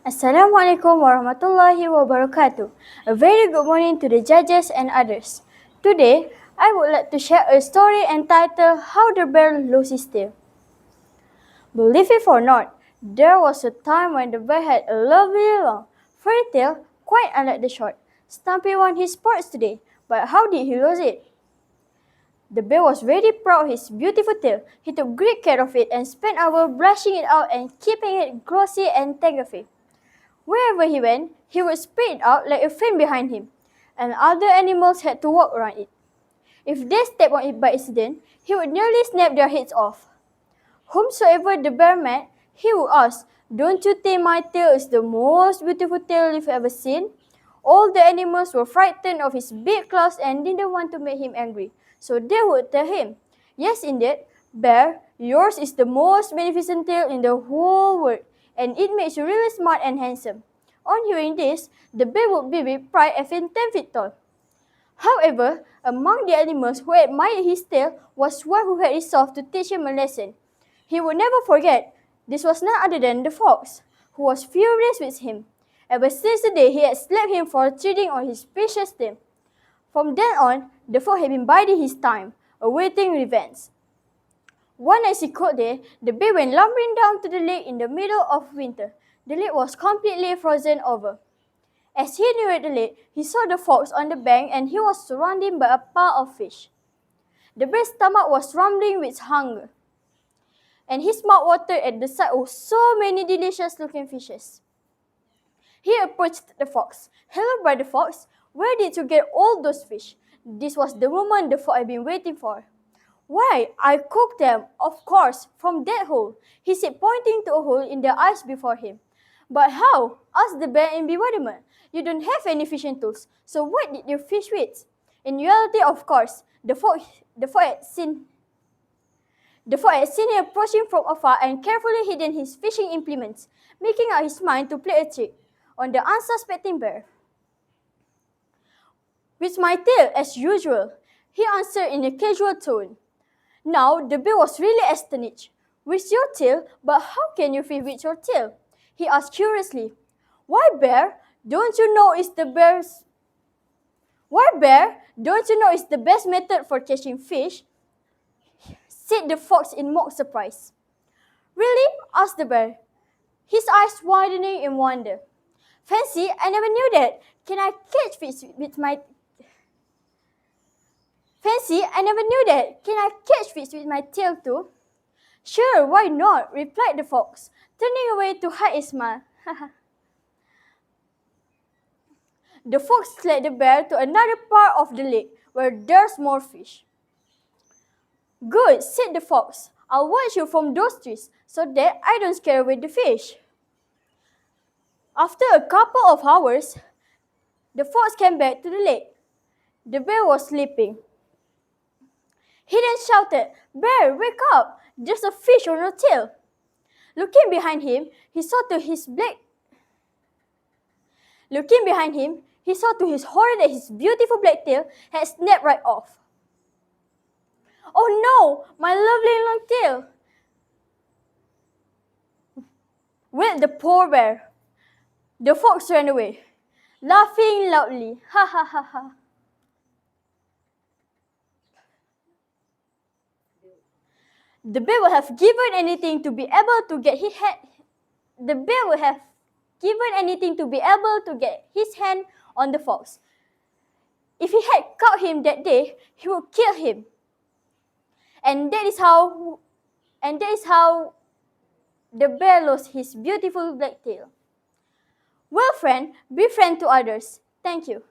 Assalamualaikum warahmatullahi wabarakatuh. A very good morning to the judges and others. Today, I would like to share a story entitled How the Bear Lost His Tail. Believe it or not, there was a time when the bear had a lovely long, furry tail, quite unlike the short, stumpy one he sports today. But how did he lose it? The bear was very proud of his beautiful tail. He took great care of it and spent hours brushing it out and keeping it glossy and tangle-free. Wherever he went, he would spread it out like a fan behind him, and other animals had to walk around it. If they stepped on it by accident, he would nearly snap their heads off. Whomsoever the bear met, he would ask, "Don't you think my tail is the most beautiful tail you've ever seen?" All the animals were frightened of his big claws and didn't want to make him angry, so they would tell him, "Yes, indeed, bear, yours is the most magnificent tail in the whole world, and it makes you really smart and handsome." On hearing this, the bear would be with pride and feel 10 feet tall. However, among the animals who admired his tail was one who had resolved to teach him a lesson. He would never forget. This was none other than the fox, who was furious with him. Ever since the day he had slapped him for treading on his precious tail. From then on, the fox had been biding his time, awaiting revenge. One icy cold day, the bear went lumbering down to the lake in the middle of winter. The lake was completely frozen over. As he neared the lake, he saw the fox on the bank and he was surrounded by a pile of fish. The bear's stomach was rumbling with hunger, and his mouth watered at the sight of so many delicious-looking fishes. He approached the fox. "Hello, brother fox, where did you get all those fish?" This was the moment the fox had been waiting for. "Why, I cooked them, of course, from that hole," he said, pointing to a hole in the ice before him. "But how?" asked the bear in bewilderment. "You don't have any fishing tools, so what did you fish with?" In reality, of course, the fox had seen him approaching from afar and carefully hidden his fishing implements, making up his mind to play a trick on the unsuspecting bear. "With my tail, as usual," he answered in a casual tone. Now the bear was really astonished. "With your tail? But how can you fish with your tail?" he asked curiously. "Why, bear, don't you know it's the best method for catching fish?" said the fox in mock surprise. "Really?" asked the bear, his eyes widening in wonder. "Fancy, I never knew that. Can I catch fish with my tail too?" "Sure, why not?" replied the fox, turning away to hide his smile. The fox led the bear to another part of the lake where there's more fish. "Good," said the fox. "I'll watch you from those trees so that I don't scare away the fish." After a couple of hours, the fox came back to the lake. The bear was sleeping. He then shouted, "Bear, wake up! There's a fish on your tail." Looking behind him, he saw to his horror that his beautiful black tail had snapped right off. "Oh no, my lovely long tail!" wailed the poor bear. The fox ran away, laughing loudly. Ha ha ha ha. The bear would have given anything to be able to get his hand on the fox. If he had caught him that day, he would kill him. And that is how the bear lost his beautiful black tail. Well, friend, be friend to others. Thank you.